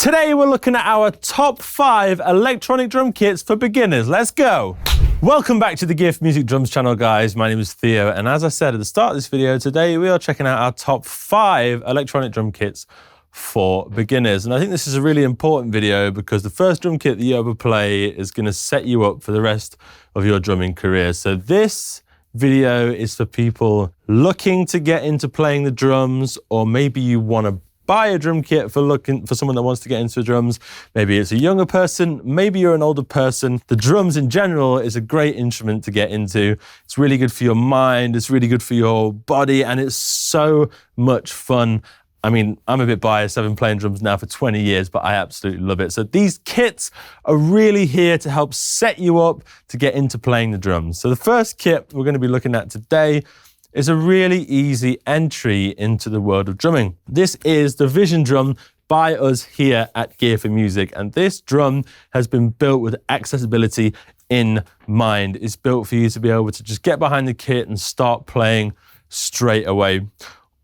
Today we're looking at our top 5 electronic drum kits for beginners. Let's go. Welcome back to the Gear4music drums channel, guys. My name is Theo, and as I said at the start of this video, today we are checking out our top 5 electronic drum kits for beginners. And I think this is a really important video because the first drum kit that you ever play is going to set you up for the rest of your drumming career. So this video is for people looking to get into playing the drums, or maybe you want to buy a drum kit for someone that wants to get into drums. Maybe it's a younger person, maybe you're an older person. The drums in general is a great instrument to get into. It's really good for your mind, it's really good for your body, and it's so much fun. I mean, I'm a bit biased. I've been playing drums now for 20 years, but I absolutely love it. So these kits are really here to help set you up to get into playing the drums. So the first kit we're going to be looking at today is a really easy entry into the world of drumming. This is the Vision drum by us here at Gear4music, and this drum has been built with accessibility in mind. It's built for you to be able to just get behind the kit and start playing straight away.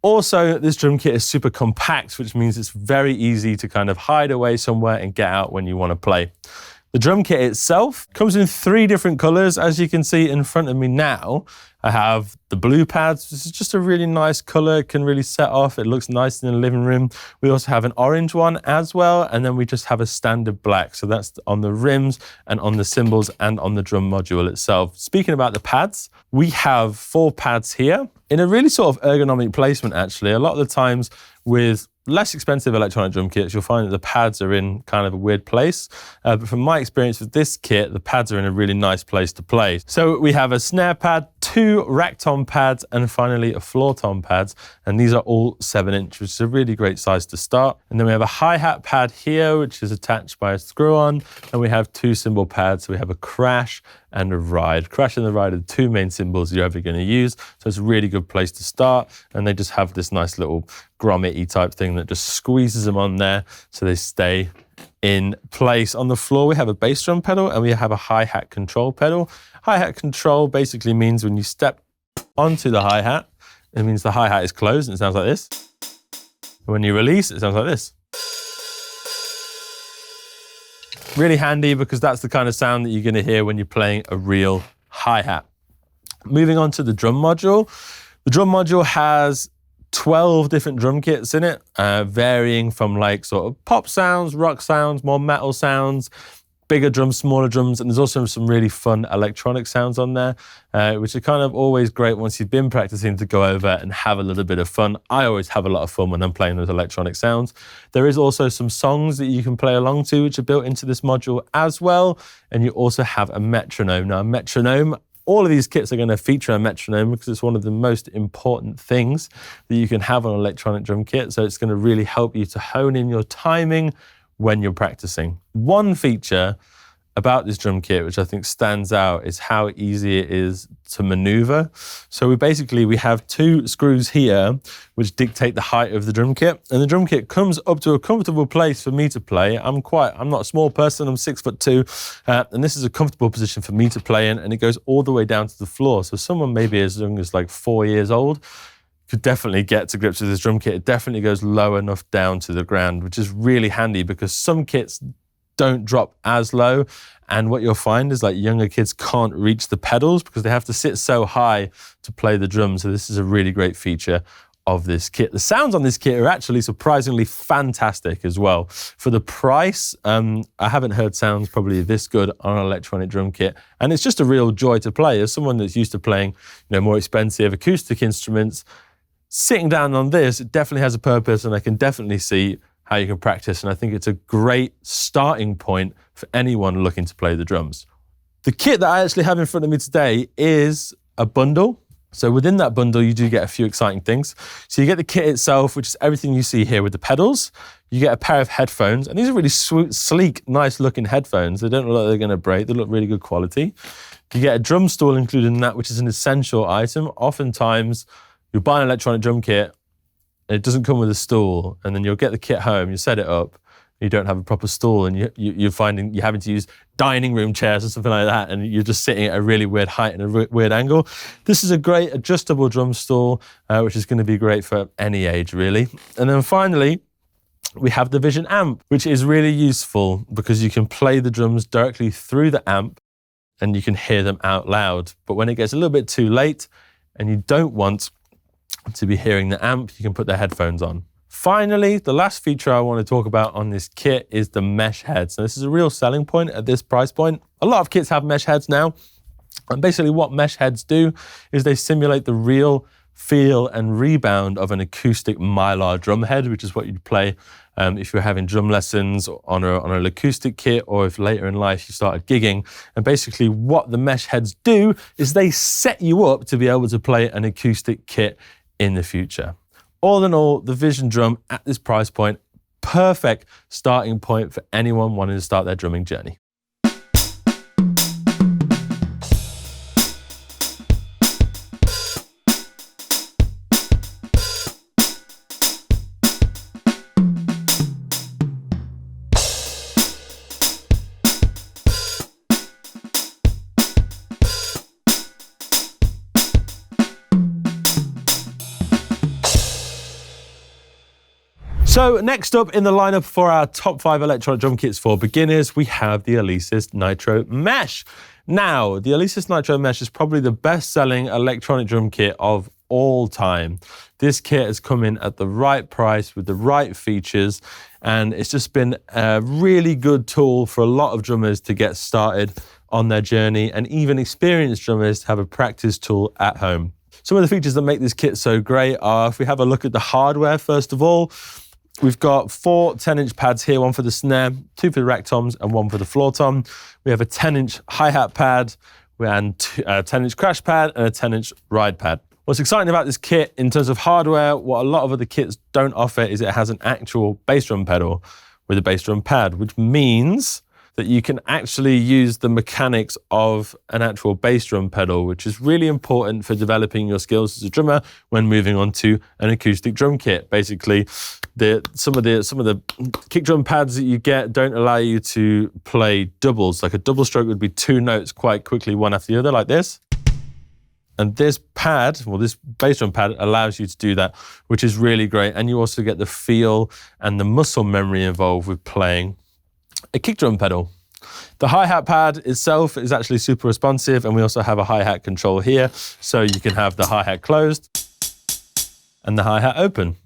Also, this drum kit is super compact, which means it's very easy to kind of hide away somewhere and get out when you want to play. The drum kit itself comes in 3 different colors. As you can see in front of me now, I have the blue pads. This is just a really nice color. It can really set off. It looks nice in the living room. We also have an orange one as well. And then we just have a standard black. So that's on the rims and on the cymbals and on the drum module itself. Speaking about the pads, we have 4 pads here in a really sort of ergonomic placement, actually. A lot of the times with less expensive electronic drum kits, you'll find that the pads are in kind of a weird place. But from my experience with this kit, the pads are in a really nice place to play. So we have a snare pad, 2 rack tom pads, and finally a floor tom pads. And these are all 7-inch, which is a really great size to start. And then we have a hi-hat pad here, which is attached by a screw-on. And we have 2 cymbal pads. So we have a crash and a ride. Crash and the ride are the 2 main cymbals you're ever going to use. So it's a really good place to start. And they just have this nice little grommet-y type thing that just squeezes them on there so they stay in place. On the floor, we have a bass drum pedal and we have a hi-hat control pedal. Hi-hat control basically means when you step onto the hi-hat, it means the hi-hat is closed and it sounds like this. And when you release, it sounds like this. Really handy because that's the kind of sound that you're going to hear when you're playing a real hi-hat. Moving on to the drum module. The drum module has 12 different drum kits in it, varying from like sort of pop sounds, rock sounds, more metal sounds, bigger drums, smaller drums, and there's also some really fun electronic sounds on there, which are kind of always great once you've been practicing to go over and have a little bit of fun. I always have a lot of fun when I'm playing those electronic sounds. There is also some songs that you can play along to, which are built into this module as well, and you also have a metronome. Now, a metronome, all of these kits are going to feature a metronome because it's one of the most important things that you can have on an electronic drum kit. So it's going to really help you to hone in your timing when you're practicing. One feature about this drum kit, which I think stands out, is how easy it is to maneuver. So we have 2 screws here, which dictate the height of the drum kit. And the drum kit comes up to a comfortable place for me to play. I'm not a small person, I'm 6'2", and this is a comfortable position for me to play in, and it goes all the way down to the floor. So someone maybe as young as like 4 years old could definitely get to grips with this drum kit. It definitely goes low enough down to the ground, which is really handy because some kits don't drop as low. And what you'll find is like younger kids can't reach the pedals because they have to sit so high to play the drums. So this is a really great feature of this kit. The sounds on this kit are actually surprisingly fantastic as well. For the price, I haven't heard sounds probably this good on an electronic drum kit. And it's just a real joy to play. As someone that's used to playing, more expensive acoustic instruments, sitting down on this, it definitely has a purpose, and I can definitely see how you can practice. And I think it's a great starting point for anyone looking to play the drums. The kit that I actually have in front of me today is a bundle. So within that bundle, you do get a few exciting things. So you get the kit itself, which is everything you see here with the pedals. You get a pair of headphones, and these are really sleek, nice looking headphones. They don't look like they're gonna break. They look really good quality. You get a drum stool included in that, which is an essential item. Oftentimes, you buy an electronic drum kit, and it doesn't come with a stool, and then you'll get the kit home, you set it up, you don't have a proper stool, and you're finding you're having to use dining room chairs or something like that, and you're just sitting at a really weird height and a weird angle. This is a great adjustable drum stool, which is going to be great for any age, really. And then finally, we have the Vision amp, which is really useful because you can play the drums directly through the amp and you can hear them out loud. But when it gets a little bit too late and you don't want to be hearing the amp, you can put the headphones on. Finally, the last feature I want to talk about on this kit is the mesh heads. Now, this is a real selling point at this price point. A lot of kits have mesh heads now. And basically what mesh heads do is they simulate the real feel and rebound of an acoustic Mylar drum head, which is what you'd play if you're having drum lessons on an acoustic kit, or if later in life you started gigging. And basically what the mesh heads do is they set you up to be able to play an acoustic kit in the future. All in all, the Vision drum at this price point, perfect starting point for anyone wanting to start their drumming journey. So next up in the lineup for our top 5 electronic drum kits for beginners, we have the Alesis Nitro Mesh. Now, the Alesis Nitro Mesh is probably the best-selling electronic drum kit of all time. This kit has come in at the right price with the right features, and it's just been a really good tool for a lot of drummers to get started on their journey, and even experienced drummers to have a practice tool at home. Some of the features that make this kit so great are, if we have a look at the hardware first of all, we've got 4 10-inch pads here, one for the snare, 2 for the rack toms, and 1 for the floor tom. We have a 10-inch hi-hat pad, and a 10-inch crash pad, and a 10-inch ride pad. What's exciting about this kit in terms of hardware, what a lot of other kits don't offer, is it has an actual bass drum pedal with a bass drum pad, which means that you can actually use the mechanics of an actual bass drum pedal, which is really important for developing your skills as a drummer when moving on to an acoustic drum kit. Basically, some of the kick drum pads that you get don't allow you to play doubles. Like a double stroke would be 2 notes quite quickly, one after the other, like this. And this pad, well, this bass drum pad allows you to do that, which is really great. And you also get the feel and the muscle memory involved with playing a kick drum pedal. The hi-hat pad itself is actually super responsive, and we also have a hi-hat control here, so you can have the hi-hat closed and the hi-hat open.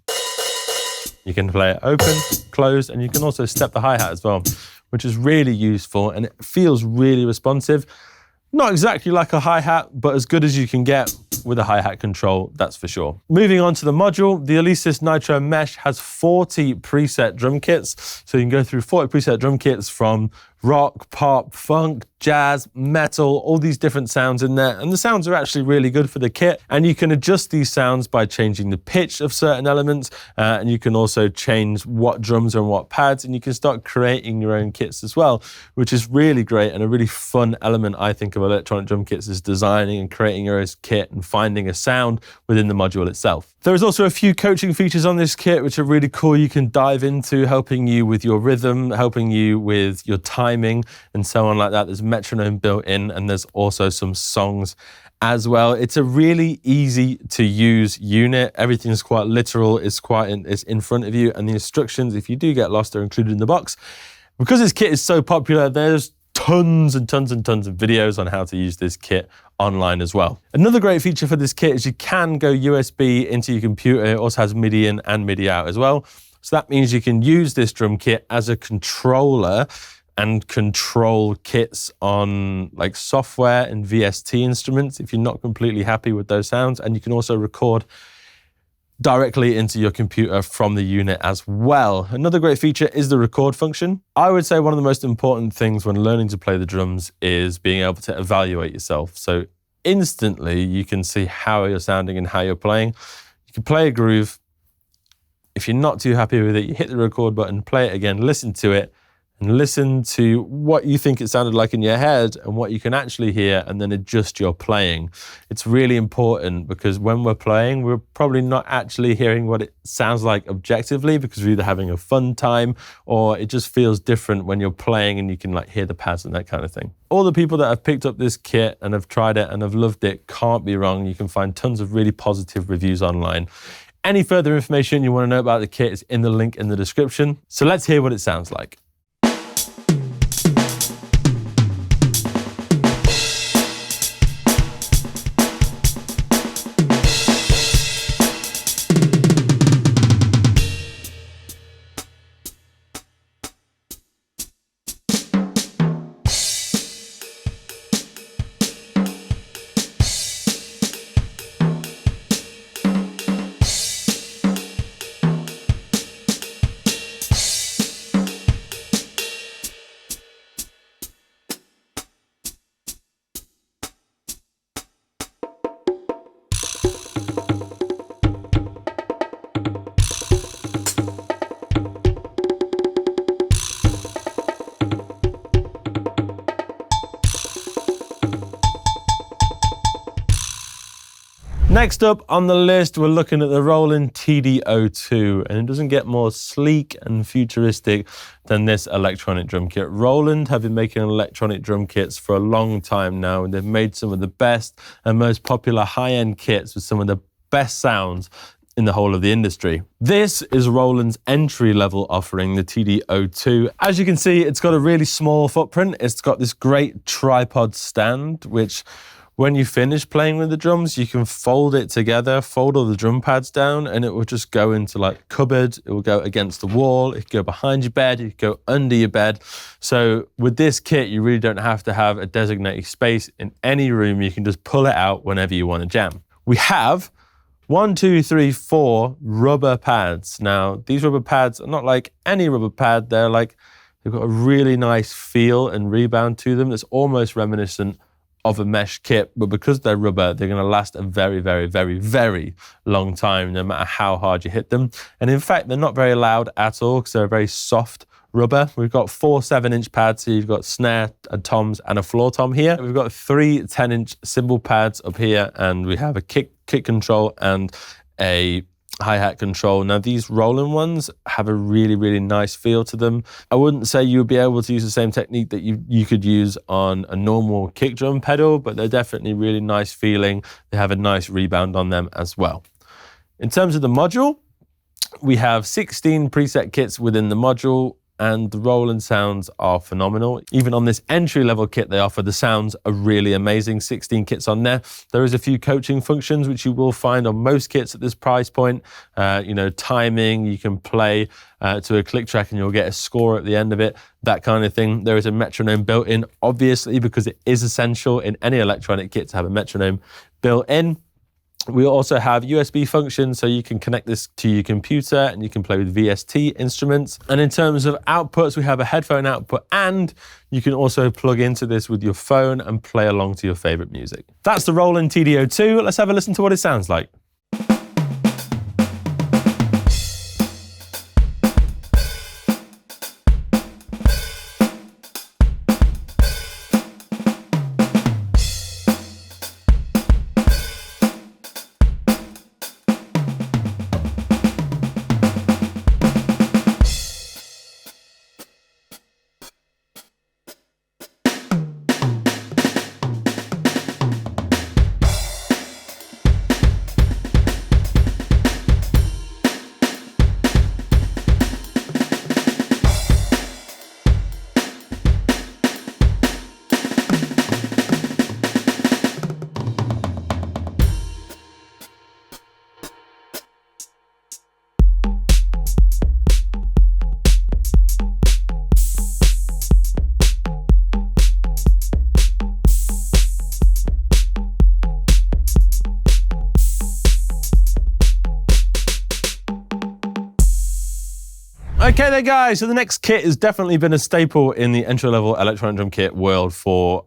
You can play it open, closed, and you can also step the hi-hat as well, which is really useful, and it feels really responsive. Not exactly like a hi-hat, but as good as you can get with a hi-hat control, that's for sure. Moving on to the module, the Alesis Nitro Mesh has 40 preset drum kits. So you can go through 40 preset drum kits from rock, pop, funk, jazz, metal, all these different sounds in there. And the sounds are actually really good for the kit. And you can adjust these sounds by changing the pitch of certain elements. And you can also change what drums are on what pads. And you can start creating your own kits as well, which is really great and a really fun element, I think, of electronic drum kits, is designing and creating your own kit and finding a sound within the module itself. There is also a few coaching features on this kit which are really cool. You can dive into, helping you with your rhythm, helping you with your timing and so on like that. There's metronome built in, and there's also some songs as well. It's a really easy to use unit. Everything's quite literal. It's in front of you, and the instructions, if you do get lost, are included in the box. Because this kit is so popular, there's tons and tons and tons of videos on how to use this kit online as well. Another great feature for this kit is you can go USB into your computer. It also has MIDI in and MIDI out as well. So that means you can use this drum kit as a controller and control kits on like software and VST instruments if you're not completely happy with those sounds. And you can also record directly into your computer from the unit as well. Another great feature is the record function. I would say one of the most important things when learning to play the drums is being able to evaluate yourself. So instantly you can see how you're sounding and how you're playing. You can play a groove. If you're not too happy with it, you hit the record button, play it again, listen to it, and listen to what you think it sounded like in your head and what you can actually hear, and then adjust your playing. It's really important because when we're playing, we're probably not actually hearing what it sounds like objectively, because we're either having a fun time or it just feels different when you're playing and you can like hear the pads and that kind of thing. All the people that have picked up this kit and have tried it and have loved it can't be wrong. You can find tons of really positive reviews online. Any further information you want to know about the kit is in the link in the description. So let's hear what it sounds like. Next up on the list, we're looking at the Roland TD02, and it doesn't get more sleek and futuristic than this electronic drum kit. Roland have been making electronic drum kits for a long time now, and they've made some of the best and most popular high-end kits with some of the best sounds in the whole of the industry. This is Roland's entry-level offering, the TD02. As you can see, it's got a really small footprint. It's got this great tripod stand, which when you finish playing with the drums, you can fold it together, fold all the drum pads down, and it will just go into like a cupboard. It will go against the wall. It can go behind your bed. It can go under your bed. So with this kit, you really don't have to have a designated space in any room. You can just pull it out whenever you want to jam. We have 1, 2, 3, 4 rubber pads. Now, these rubber pads are not like any rubber pad. They've got a really nice feel and rebound to them that's almost reminiscent of a mesh kit, but because they're rubber, they're going to last a very, very, very, very long time, no matter how hard you hit them. And in fact, they're not very loud at all because they're a very soft rubber. We've got 4 7-inch pads, so you've got snare and toms and a floor tom here. We've got 3 10-inch cymbal pads up here, and we have a kick control and a hi-hat control. Now these Roland ones have a really, really nice feel to them. I wouldn't say you would be able to use the same technique that you could use on a normal kick drum pedal, but they're definitely really nice feeling. They have a nice rebound on them as well. In terms of the module, we have 16 preset kits within the module, and the Roland sounds are phenomenal. Even on this entry-level kit they offer, the sounds are really amazing. 16 kits on there. There is a few coaching functions which you will find on most kits at this price point. Timing, you can play to a click track and you'll get a score at the end of it, that kind of thing. There is a metronome built in, obviously, because it is essential in any electronic kit to have a metronome built in. We also have USB functions, so you can connect this to your computer and you can play with VST instruments. And in terms of outputs, we have a headphone output, and you can also plug into this with your phone and play along to your favorite music. That's the Roland TD02. Let's have a listen to what it sounds like. Okay there guys, so the next kit has definitely been a staple in the entry-level electronic drum kit world for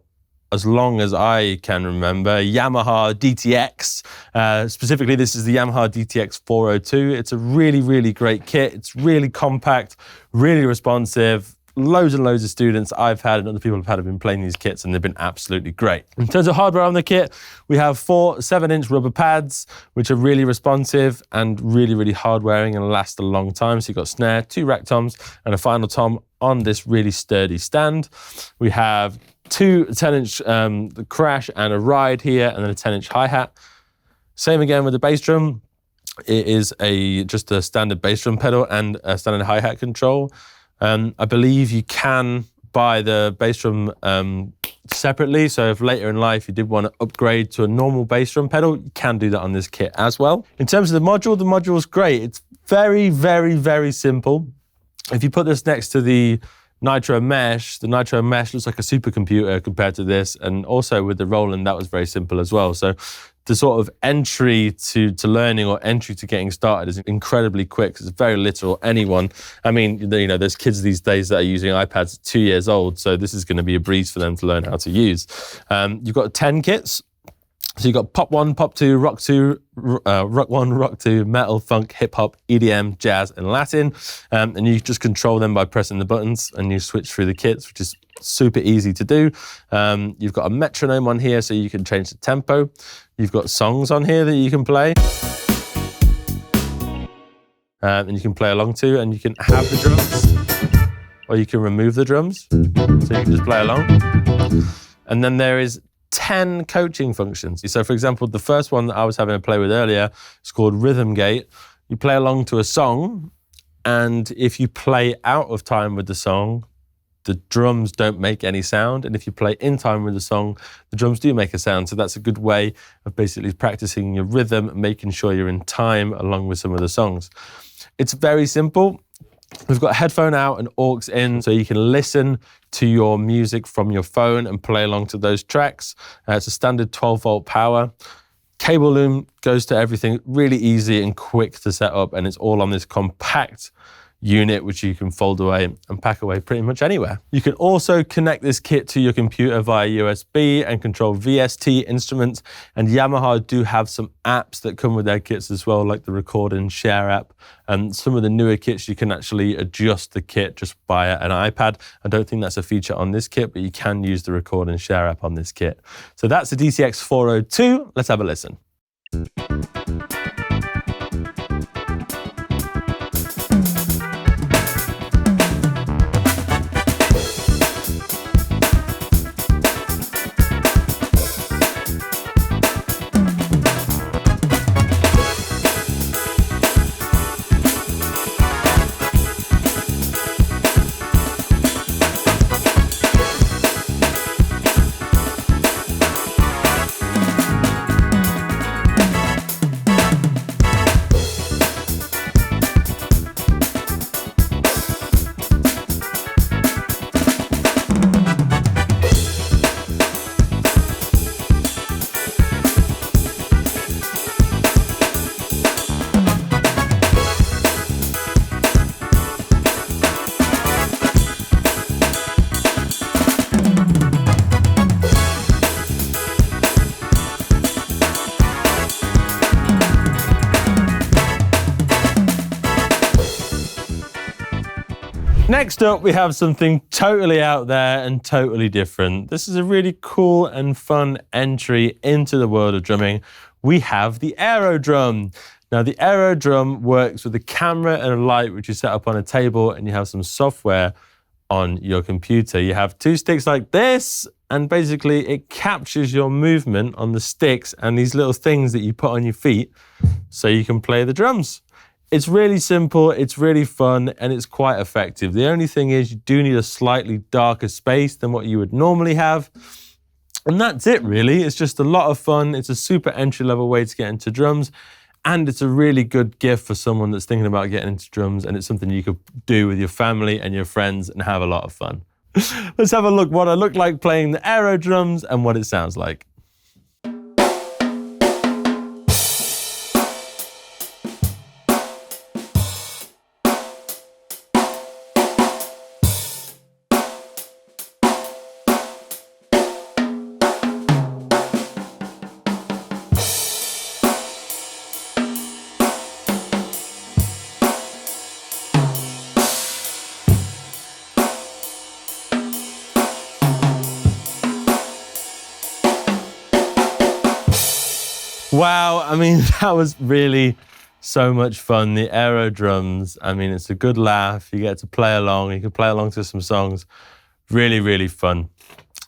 as long as I can remember. Yamaha DTX, specifically this is the Yamaha DTX 402. It's a really, really great kit. It's really compact, really responsive. Loads and loads of students I've had and other people have been playing these kits, and they've been absolutely great. In terms of hardware on the kit, we have 4 7-inch rubber pads, which are really responsive and really, really hard wearing and last a long time. So you've got snare, 2 rack toms, and a final tom on this really sturdy stand. We have 2 10-inch crash and a ride here, and then a 10-inch hi-hat. Same again with the bass drum. it is just a standard bass drum pedal and a standard hi-hat control. I believe you can buy the bass drum separately, so if later in life you did want to upgrade to a normal bass drum pedal, you can do that on this kit as well. In terms of the module is great. It's very, very, very simple. If you put this next to the Nitro Mesh looks like a supercomputer compared to this, and also with the Roland, that was very simple as well. So the sort of entry to learning or entry to getting started is incredibly quick. It's very literal. Anyone, I mean, you know, there's kids these days that are using iPads 2 years old, so this is going to be a breeze for them to learn how to use. You've got 10 kits. So you've got Pop 1, Pop 2, Rock 2, Rock 1, Rock 2, Metal, Funk, Hip Hop, EDM, Jazz, and Latin. And you just control them by pressing the buttons, and you switch through the kits, which is super easy to do. You've got a metronome on here so you can change the tempo. You've got songs on here that you can play. And you can play along to, and you can have the drums, or you can remove the drums. So you can just play along. And then there is 10 coaching functions. So for example, the first one that I was having to play with earlier is called Rhythm Gate. You play along to a song, and if you play out of time with the song, the drums don't make any sound. And if you play in time with the song, the drums do make a sound. So that's a good way of basically practicing your rhythm, making sure you're in time along with some of the songs. It's very simple. We've got headphone out and aux in, so you can listen to your music from your phone and play along to those tracks. It's a standard 12-volt power. Cable loom goes to everything, really easy and quick to set up, and it's all on this compact unit which you can fold away and pack away pretty much anywhere. You can also connect this kit to your computer via USB and control VST instruments, and Yamaha do have some apps that come with their kits as well, like the Record and Share app. And some of the newer kits you can actually adjust the kit just via an iPad. I don't think that's a feature on this kit, but you can use the Record and Share app on this kit. So that's the DCX 402. Let's have a listen. Next up, we have something totally out there and totally different. This is a really cool and fun entry into the world of drumming. We have the Airdrum. Now, the Airdrum works with a camera and a light, which you set up on a table, and you have some software on your computer. You have two sticks like this, and basically it captures your movement on the sticks and these little things that you put on your feet so you can play the drums. It's really simple, it's really fun, and it's quite effective. The only thing is you do need a slightly darker space than what you would normally have. And that's it, really. It's just a lot of fun. It's a super entry-level way to get into drums. And it's a really good gift for someone that's thinking about getting into drums, and it's something you could do with your family and your friends and have a lot of fun. Let's have a look what I look like playing the Airdrums and what it sounds like. Wow, I mean, that was really so much fun. The Airdrums, I mean, it's a good laugh. You get to play along. You can play along to some songs. Really, really fun.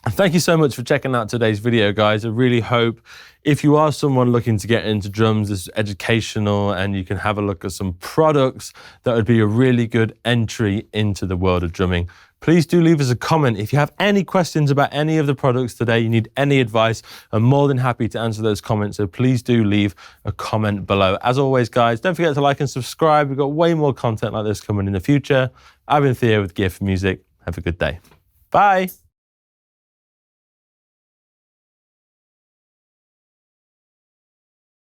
And thank you so much for checking out today's video, guys. I really hope if you are someone looking to get into drums, this is educational and you can have a look at some products that would be a really good entry into the world of drumming. Please do leave us a comment. If you have any questions about any of the products today, you need any advice, I'm more than happy to answer those comments. So please do leave a comment below. As always, guys, don't forget to like and subscribe. We've got way more content like this coming in the future. I've been Theo with Gear4music. Have a good day. Bye.